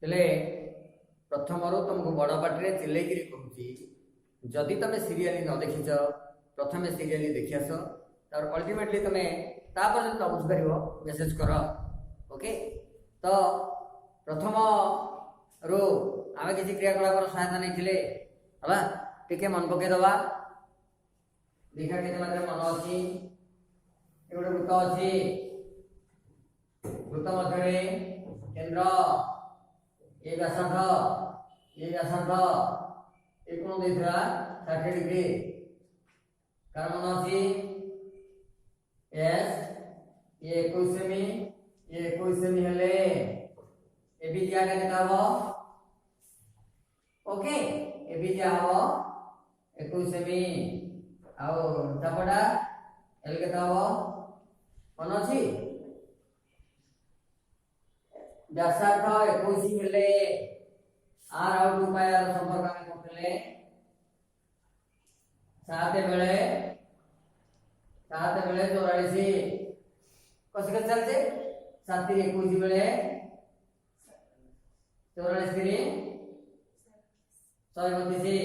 हेले प्रथम रो तुमको बड़ पार्टी चिल्लै कहूँ जदि तुम सीरियल न देखीच प्रथम सीरियल देखी आस तर अल्टीमेटली तुम तापर जो बुझीपर मेसेज कर ओके। तो प्रथम रो आम किसी क्रियाकलाप सहायता नहीं है टे मन पकईदबा देखा के मन अच्छी गोटे वृत्त अच्छी वृत्त मध्य केन्द्र ये व्यासार्ध ये कोण देथिला 60 डिग्री कार मन अच्छी एस ये 21 सेमी ये 21 सेमी हेले ए बी दिया केते हबो ओके ए बी दिया हबो 21 सेमी आउ चापड़ा एल केते हबो मन अच्छी व्यासार्ध 21 हेले आर आउट उपाय संपर्क आम करते 7 बेले 44 कस के चलते 7 21 बेले 44 132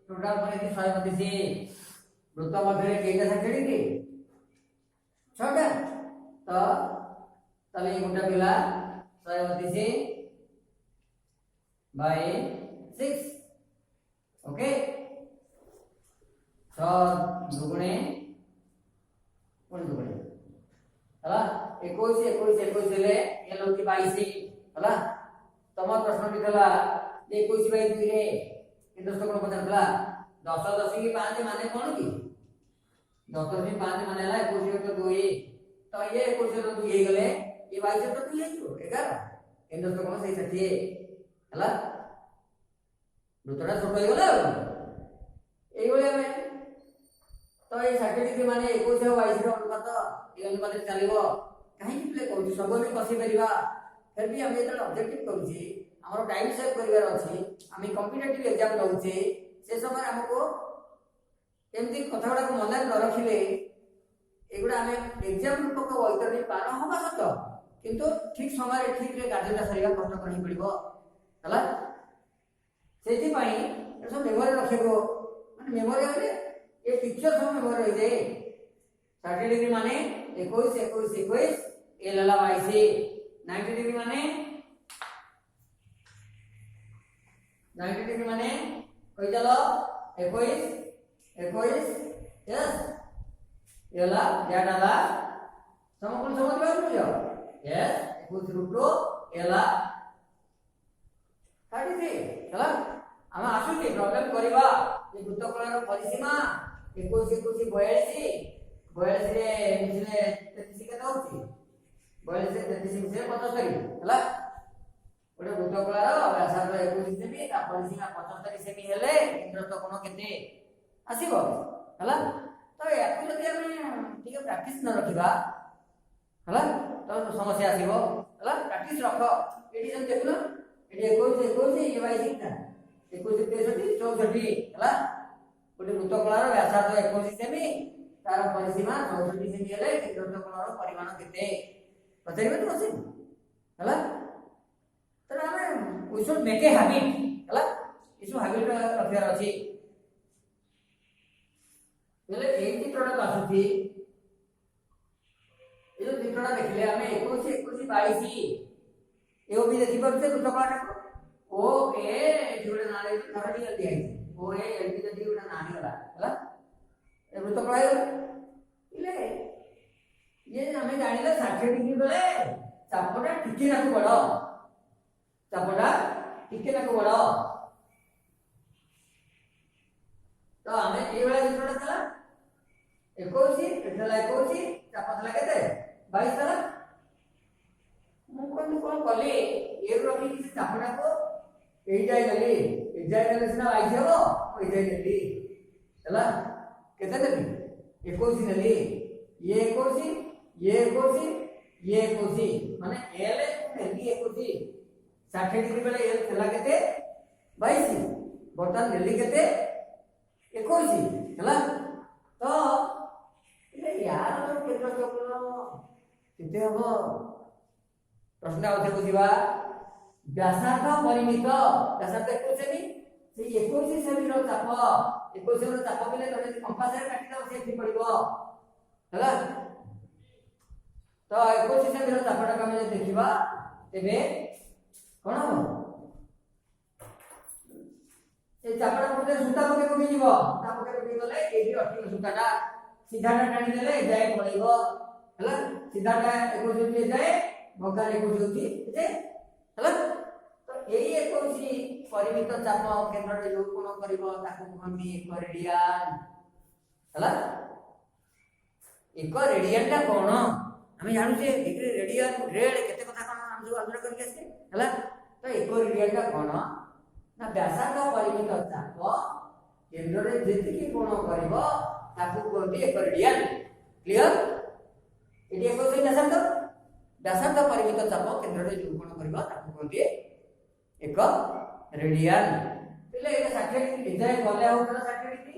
टोटल पर 132 वृत्त मध्य केटा साक्षी की 6टा तो तले गोटा पिला 132 by 6 ओके 6 दुगुणे दुगुणे हला 21 21 21 ले ये लोकी 22 हला तम प्रश्न बितला 21 by 2 रे ये दोस्त कोन पचारला 10 10 की 5 माने कोन की 10 10 की 5 माने ला 21 तो 2 तो ये 21 तो 2 हे गले ये 22 तो 2 हे जो 11 ये दोस्त कोन सही सठी हला दुतरा छोट हो गला एई बोले में तो ये 60 डिग्री माने 21 और 22 रो अनुपात ये अनुपात चलिबो काहे कि प्ले कहू सब में कसी परिबा फिर भी हम एतल ऑब्जेक्टिव कहू छी हमर टाइम सेव करिवार अछि हम कॉम्पिटिटिव एग्जाम दउ छी से समय हमको एमती कथाडा को मन न रखिले एगुडा हमें एग्जाम रूपक वैतरणी पार होबा सत किंतु ठीक समय ठीक रे कार्यटा सरिया कष्ट करही पड़िबो हला सेति पाई सब मेमोरी रखिबो माने मेमोरी आले ये पिक्चर सब मेमोरी हो जाए 60 डिग्री माने 21 21 21 ए लला 22 90 डिग्री माने 90 डिग्री माने कहि चलो 21 21 यस येला या डाला समकोण समझ पाइयो यस 21 रूपलो एला 33 चला हम आसुची प्रॉब्लम करबा ये वृत्तकलार परिसीमा 21 21 42 42 रे मिसले 33 के होची 42 से 33 मिसले 75 हला ओडे वृत्तकलार व्यासार्ध 21 सेमी ता परिसीमा 75 सेमी हेले केंद्रस्थ कोण केते आसीबो हला तो याकु जदि हम ठीक प्रैक्टिस न रखिबा हला तो समस्या आसीबो हला प्रैक्टिस रख एडी जन देखुना एडी 21 21 ये 22 ता 21 63 64 हला गोटे वृत्तकलार व्यासार्ध 21 सेमी तार परिसीमा 64 सेमी हेले केंद्रस्थ कोणर परिमाण केते पचारिबे तो अछि हला तर हमें we should make a habit हला इस हैबिट रखियार अछि हेले ए चित्रटा आसुची ए जो चित्रटा देखले हमें 21 21 22 एओ भी देखि परछे वृत्तकलार ओ ए जोड़े नाले थरडी जल्दी आई ओ ए एलबी जल्दी उडा नानी वाला हला ए वृत्तकला इले ये हमें जानिला 60 डिग्री बेले चापटा टिके ना बड़ चापटा टिके ना बड़ तो हमें ए वाला चित्रटा चला 21 एथला 21 चापटला केते 22 चला मु कोन कले ए रखी किसी चापटा को ए जाय गली सिना आई जेबो ओ जाय गली चला केते देबी 21 नली ये 21 ये 21 ये 21 माने एल नेली 21 60 डिग्री बेले एल थला केते 22 बर्तन नेली केते 21 चला तो इले यार केते चक्र केते हबो प्रश्न आउथे बुझिबा व्यासार्ध परिमित व्यासार्ध 21 सेमी से 21 सेमी रो चाप 21 सेमी रो चाप बेले तमे कंपास रे काटी दो से पड़िबो हला तो 21 सेमी रो चापटा हम देखिबा तेबे कोन हो ए चापटा मध्ये सूता पके जीवो ता पके गले एही अठी सूताटा सीधाटा टाणी देले जाय पड़िबो हला सीधाटा 21 सेमी जाय भगा 21 होती जे हला तो एही 21 परिमित चाप केंद्र रे जो कोन करबो ताको कहमी एक रेडियन हला एक रेडियन ता कोन हमें जानू जे डिग्री रेडियन ग्रेड केते कथा कोन हम जो आलोचना करके आसे हला तो एक रेडियन ता कोन ना व्यासार्ध परिमित चाप केंद्र रे जेतिकी कोन करबो ताको कहमी एक रेडियन क्लियर एटी एक व्यासार्ध परिमित चाप केंद्र रे जो कोन करबो ताको कहमी एक रेडियन पहले ए 60 डिग्री डिजाइन गले होतला 60 डिग्री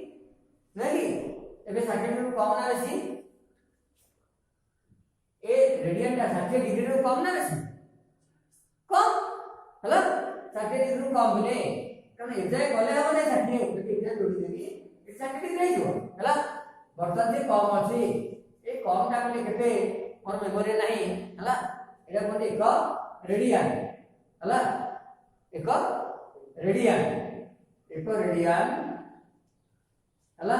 नहीं एबे 60 डिग्री कम ना बेसी ए रेडियन ता 60 डिग्री रो कम ना बेसी कम हला 60 डिग्री रो कम बोले कारण एजाय गले हो नै 60 डिग्री एजाय जोड़ी देबी ए 60 डिग्री नै जो हला बर्तन से कम अछि ए कम ता बोले केते मोर मेमोरी नाही हला एटा कोन एक रेडियन हला एक रेडियन हला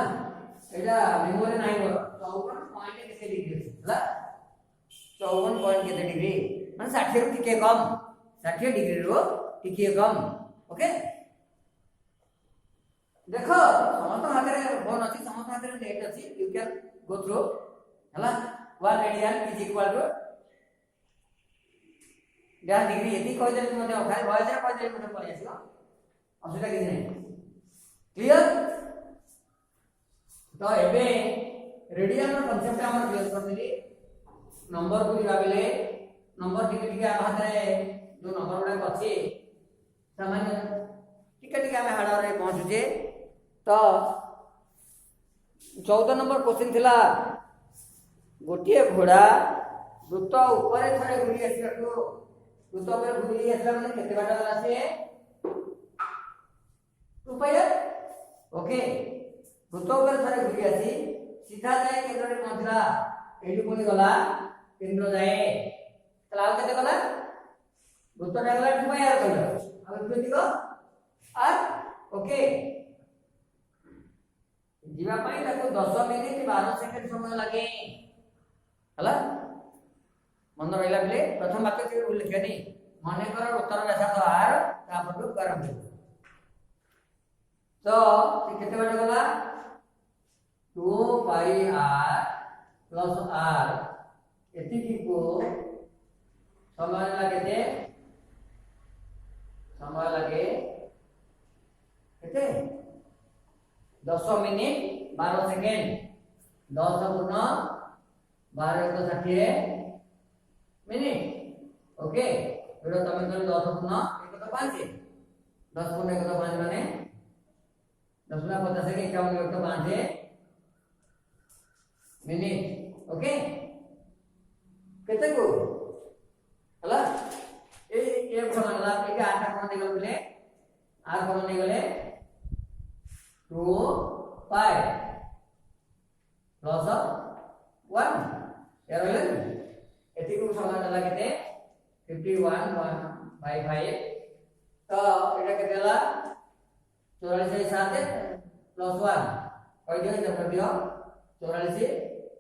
एटा मेमोरी नाही मोर 54 पॉइंट केते डिग्री हला 54 पॉइंट केते डिग्री माने 60 रु टिके कम 60 डिग्री रु टिके कम ओके देखो समस्त हाथ रे फोन अछि समस्त हाथ रे नेट अछि यू कैन गो थ्रू हला 1 radian is equal to 10 degree यदि कहि देले मते खाली भय जे कहि देले मते पळि आसीबो असुविधा किछि नै क्लियर तो एबे रेडियन रो कांसेप्ट हमर क्लियर कर देली नंबर को दिबा बेले नंबर टिके हम हाथ रे जो नंबर गुडा अछि सामान्य टिके हम हाडा रे पहुंचु जे तो 14 नंबर क्वेश्चन थिला गोटिए घोड़ा वृत्त ऊपर थरे घुरी आसीबाको वृत्त ऊपर घुरी आसला माने केते बाटा गला से 2 पाई ओके वृत्त ऊपर थरे घुरी आसी सीधा जाए केंद्र रे पहुंचला एठी कोनी गला केंद्र जाए तला आउ केते गला वृत्त रे गला 2 पाई आर गला अब केति को आर ओके जीवा पाई ताको 10 मिनिट 12 सेकंड समय लागे हला मन रहिला बेले प्रथम वाक्य के उल्लेखनी माने कर उत्तर व्यासार्ध आर तापर तो गरम तो केते बाटे गला 2 पाई आर प्लस आर एतिकी को समय लागे केते 10 मिनिट 12 सेकंड 10 गुना 12 को 60 मिनिट ओके एडो तमे कर 10 गुना 1 तो 5 10 गुना 1 तो 5 माने 10 गुना 50 के 51 1 तो 5 मिनिट ओके केते को हला ए एक समान ला के 8 कोन दे गले आर कोन दे गले 2 पाई प्लस 1 एरले एति को समान ला केते 51.55 तो एटा केते ला 44 साथे प्लस 1 कहि दियो जब कर दियो 44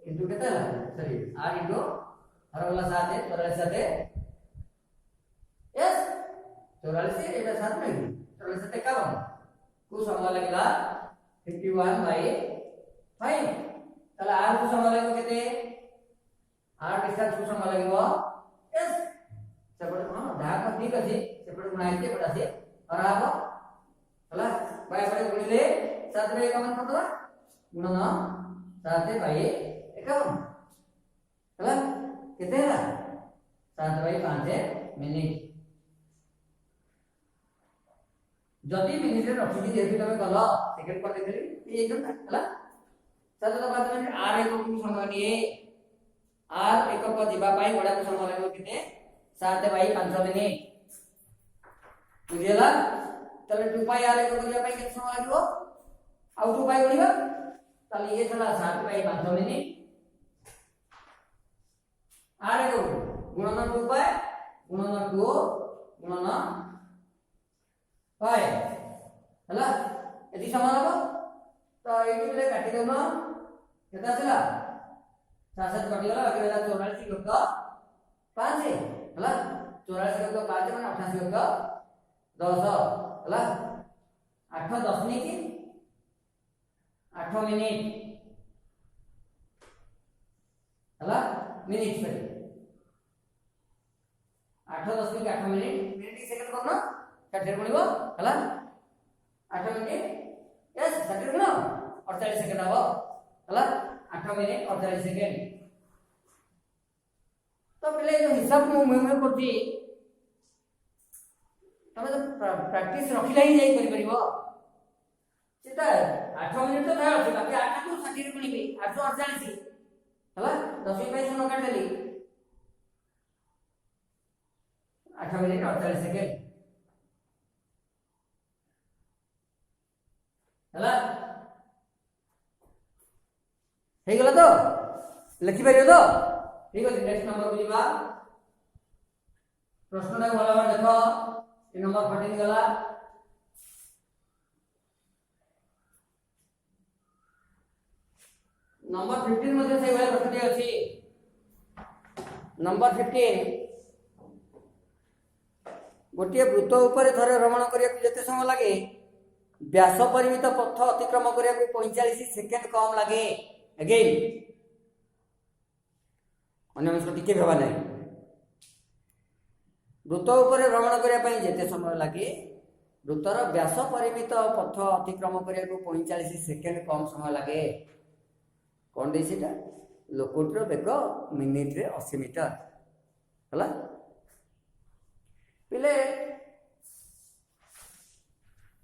इनटू केते ला सॉरी 8 इनटू हर वाला साथे 44 साथे यस 44 एटा साथ में 44 साथे 51 को समान लागला 51/5 तला आर को समान लागो केते आर डिस्टेंस को समान लागो यस सेपटे हां धाक ठीक अछि सेपटे गुणाइते पडासे और आबो हला बाय बडे गुणिले 7/51 करदवा गुणन 7/51 हला केते हला 7/5 मिनिट जति मिनिट रे रखि जेतु तमे गल सेकंड पर देखली ए एकदम हला 7/5 मिनिट आर एक को समय निए आर एक को जीवा पाई बडा को समय लागो केते 7/5 मिनिट बुझिला तले 2 पाई आर को करिया पाई केते समय लागो आ 2 पाई गुणिबा तले ये थला 7 पाई 5 मिनिट आर को गुणन 2 पाई गुणन 2 गुणन पाई हला यदि समान हो तो एटी बेले काटी देनो केता छला 7 कटि गला बाकी रहला 44 गुणित 5 हला 44 गुणित 5 माने 88 गुणित 10 हला 8 10 नहीं 8 मिनिट हला मिनिट पे 8 10 की 8 मिनिट मिनिट की सेकंड करना काटे पड़िबो हला 8 मिनिट यस काटे गुण 48 सेकंड हबो हला 8 मिनिट 48 सेकंड तो पहले जो हिसाब को मैं करती तमे तो प्रैक्टिस रखिला ही जाई करि परिबो सेटा 8 मिनिट तो था बाकी 8 को 60 रे गुणिबे 848 हला 10 पे सुनो काट देली 8 मिनिट 48 सेकंड हला हे गला तो लिखि परियो तो ठीक है नेक्स्ट नंबर को जीवा प्रश्न को भला देखो ये नंबर 14 गला नंबर 15 मध्ये से वाला प्रश्न अछि नंबर 15 गोटे वृत्त ऊपर थरे भ्रमण करिया जते समय लागे व्यास परिमित पथ अतिक्रम करिया 45 सेकंड कम लागे अगेन अन्य टिके भेबा नहीं वृत्त ऊपर भ्रमण करिया जेते समय लगे वृत्तर व्यास परिमित पथ अतिक्रम करिया 45 सेकंड कम समय लगे कौन दे सीटा लोकोटर बेग मिनिट रे 80 मीटर हला पिले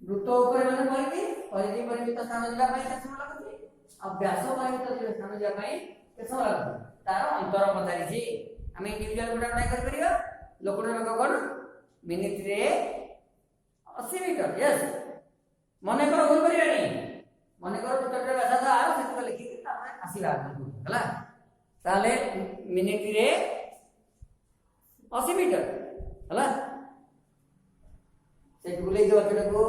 वृत्त ऊपर माने परिधि परिधि परिमित स्थान जिला पई केते समय लागुची अब व्यास परिमित स्थान जिला पई केते समय लागुची तार अंतर पतारी छी हमें इंडिविजुअल गुडा नहीं कर परिबा लोकोटर बेग कोन मिनिट रे 80 मीटर यस मने करो भूल करियानी मने करो वृत्तर व्यास था आरो से लिखि तामे आसीला हला ताले मिनिट रे 80 मीटर हला से गुले जो केटा को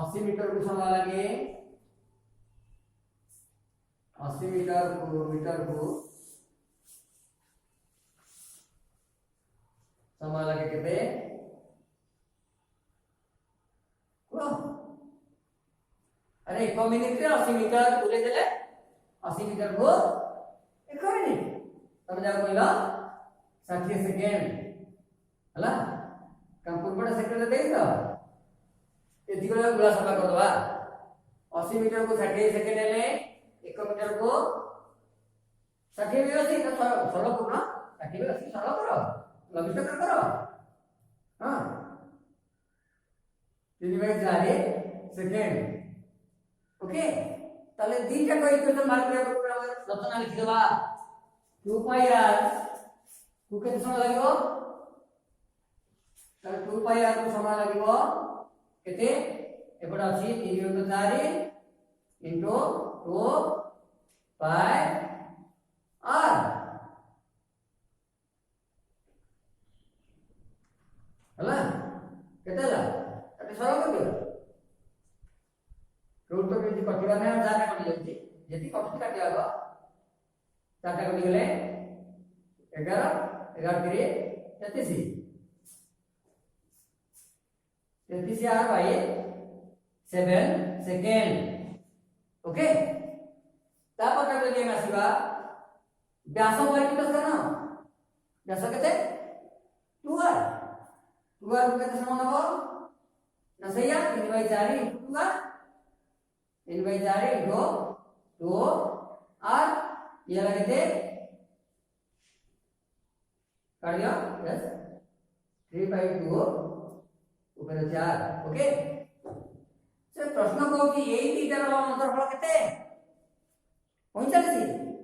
80 मीटर को समय लगे 80 मीटर को समय लगे केते अरे 1 मिनिट रे 80 मीटर गुले देले 80 मीटर को 1 मिनिट तब जा कहला 60 सेकंड हला कंप्यूटर सेकंड दे तो एति को गुला सफा कर दवा 80 मीटर को 60 सेकंड ले 1 मीटर को 60 भी अछि तो सरल को ना 60 भी अछि सरल करो लघु करो हां 3/4 सेकंड ओके ताले दीटा को इक्वेशन मार्क करिया रचना लिखि देबा 2 पाई r को केते समय लागो ताले 2 पाई r को समय लागो केते एबडा अछि 3/4 इनटू 2 पाई r हला केते ला एते सरल कर दियो रूट तो यदि कटिबा नै जाने कटि जाउची यदि कटि काटि आबो चारटा कटि गेले 11 11 3 33 33 आर बाय 7 सेकंड ओके तापर का गेम आसीबा व्यास परिमित स्थान व्यास केते 2r 2r को केते समान हो ना सहीया 3/4 2r 3/4 इनको 2 r ये लगते कर दिया यस 3/2 ऊपर 4 ओके से प्रश्न को कि एई तीटार अंतरफल केते 45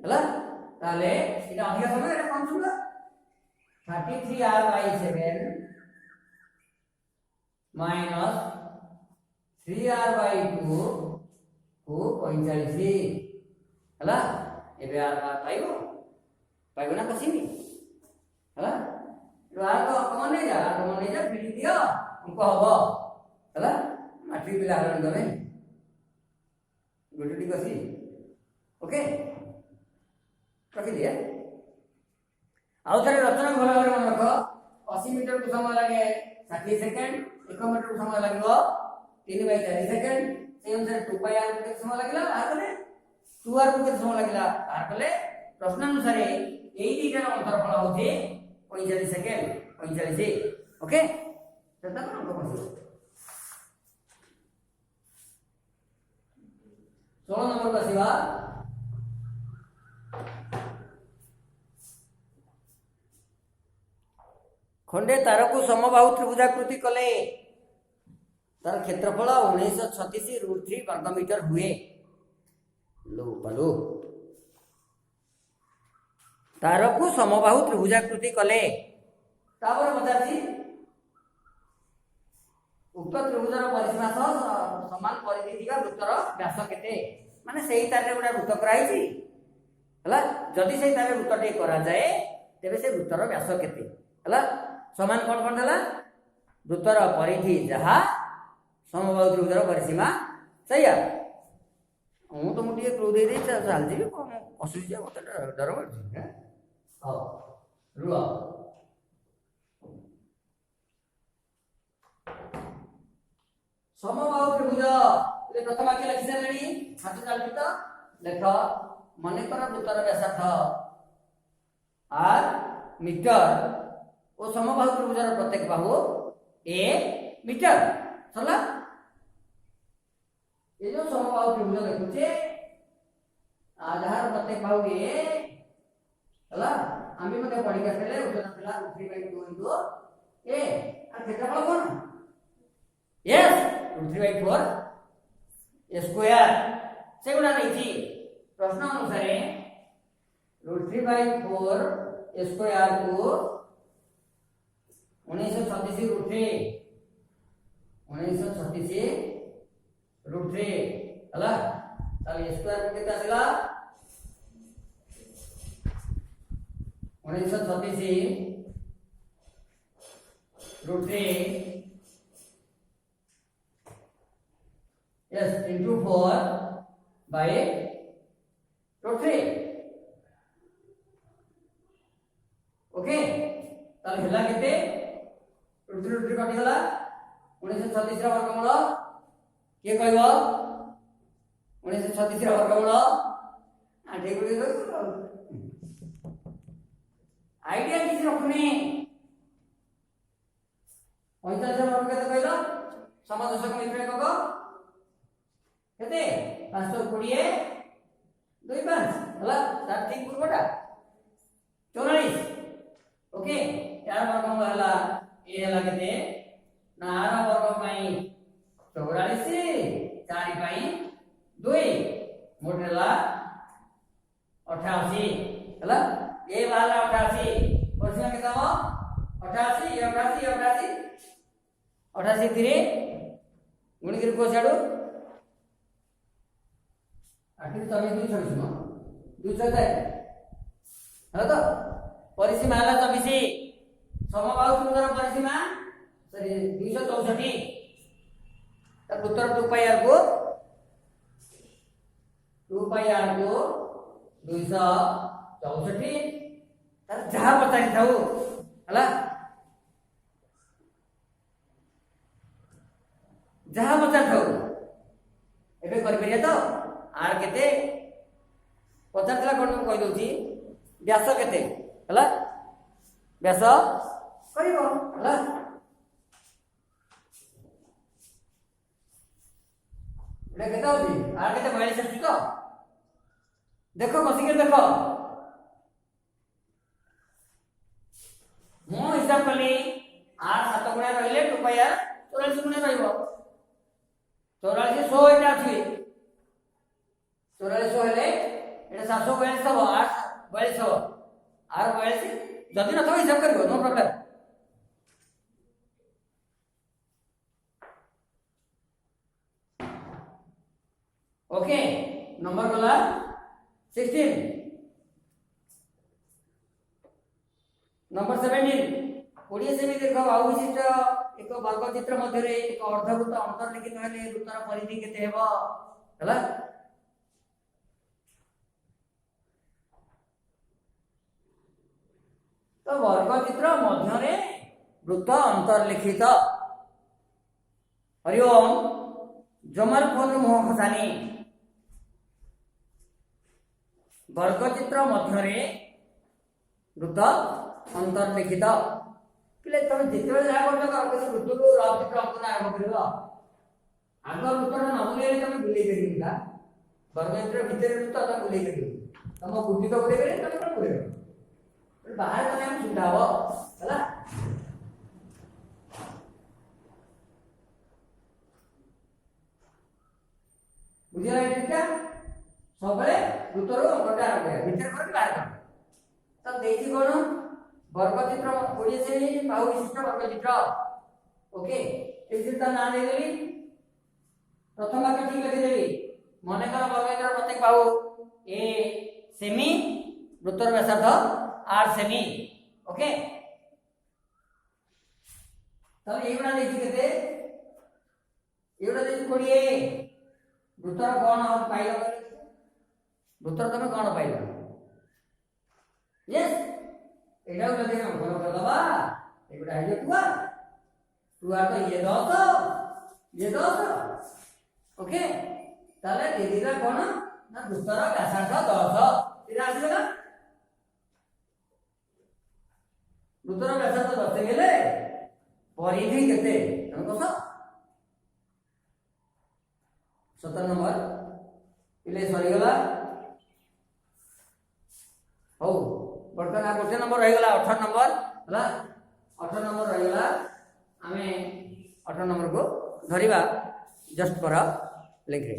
हला ताले इटा अधिक समय एटा कम सुला 33r/7 माइनस 3r/2 को 45 हला एबे आर का पाइबो ना कसिमी हला तो आर को कमन नहीं जा फिटी दियो हमको हबो हला माट्रिक पिला हरण दमे गोटे ठीक अछि ओके रखी दिया आउ थरे रचना भल भाବରେ मन रख 80 मीटर को समय लागे 60 सेकंड 1 मीटर को समय लागो 3/4 सेकंड से अनुसार 2πr को समय लागला आर कले 2r को समय लागला आर कले प्रश्न अनुसार एई दीटा अंतरफल होचे 45 सेकंड 45 ओके सेटा कोन को 16 नंबर का सिवा खंडे तार को समबाहु त्रिभुजाकृति कले तार क्षेत्रफल 1936 √3 वर्ग मीटर हुए लो बलो तार को समबाहु त्रिभुजाकृति कले तापर पचारछि उक्त त्रिभुजर परिसीमा सह समान परिधि थिबा वृत्तर व्यास केते माने सेही तारे गोटा वृत्त कराइछि हला जदि सेही तारे वृत्तटे करा जाए तेबे से वृत्तर व्यास केते हला समान कोन हला वृत्तर परिधि जहा समबाहु त्रिभुजर परिसीमा सहीया मु तो मुटिए क्लू दे दे चल जीबी कोन असुविधा मते डर पड़छि हैं हां रुआ समबाहु त्रिभुज ले प्रथम वाक्य लिखि सारलेनी हाथ चालती तो लेख मने कर वृत्तर व्यासार्ध r मीटर और समबाहु त्रिभुजर प्रत्येक बाहु a मीटर सरला ये जो समबाहु त्रिभुज देखुचे आधार प्रत्येक बाहु a हला आम्ही मध्ये पढी गेले उदाहरण पिला 3/2 into a और क्षेत्रफल कोण यस 3/4 a स्क्वायर से गुणा नहीं थी प्रश्न अनुसार √3/4 a स्क्वायर को 1936 √3 हला ताले a स्क्वायर को कितना आसिला 1936 √3 yes into 4/√3 ओके ताले हला केते √3 काटी हला 1936 रा वर्गमूल के कहबो 1936 रा वर्गमूल आठे गुडी आइडिया किसी रखने 45 वर्ग केते कहलो समादर्शक मित्र एकक केते 520 25 हला तार ठीक पूर्वटा 44 ओके यार वर्गमूल हला ए हला केते ना आर वर्ग पई 44 4 पई 2 मोट हला 88 हला ए वाला 88 परिसीमा केता हो 88 3 गुणी कर को छाडू 8 24 200 है हला तो परिसीमा हला 24 समबाहु त्रिभुजर परिसीमा सॉरी 264 तब उत्तर 2πr को 264 तार जहा पचारि थाउ हला जहा पचारि थाउ एबे करि परिया तो आर केते पचारला कोन कहि दोची व्यास केते हला व्यास करिवो हला एटा केते होची आर केते 42 अछि तो देखो कसिके देखो मो हिसाब कली आर 7 गुणा रहले 2πr 44 गुणा रहइबो 44 100 एटा अछि 44 हेले एटा 742 हबो 8 42 हबो आर 42 जदी न तो हिसाब करबो नो प्रॉब्लम ओके नंबर गला 16 नंबर 17 कोड़े सेमी देख बाहु विशिष्ट एक वर्ग चित्र मध्य एक अर्धवृत्त अंतर्लिखित हेले वृत्तर परिधि केते हेबो हला तो वर्ग चित्र मध्य वृत्त अंतर्लिखित हरि ओम जमल फोन मुह खसानी वर्ग चित्र मध्य वृत्त अंतर्लिखित पिले तुम जिते जहाँ कर वृत्त को रफ चित्र अंकन आरंभ कर आग वृत्तर न बुले तुम बुले कर वर्ग चित्र भितर वृत्त तुम बुले कर तुम बुद्धि तो बुले कर तुम बुले बाहर कने हम छुटा हो हला बुझिला एटा सबले वृत्तर अंकन आरंभ कर भितर कर बाहर कर तब देखि कोन वर्ग चित्र कोड़े से बाहु विशिष्ट वर्ग चित्र ओके इसी तरह नाम देली प्रथम वाक्य ठीक लिखि देली मन कर वर्ग चित्र प्रत्येक बाहु ए सेमी वृत्तर व्यासार्ध आर सेमी ओके तब एगुडा देखि केते एगुडा देखि कोड़े वृत्तर कोण पाइलो वृत्तर तमे कोण पाइलो यस एटा को देखा अंकन कर दबा एगुडा है टुआ टुआ तो ये 10 ओके ताले दीदीरा कोन ना वृत्तर व्यासार्ध 10 इरा आसीला वृत्तर व्यासार्ध 10 गेले परिधि केते हम कस 17 नंबर इले सरी गला हो बर्तन आ गोटे नंबर रही गला 18 नंबर हला 18 नंबर रही गला हमें 18 नंबर को धरिबा जस्ट पर लिख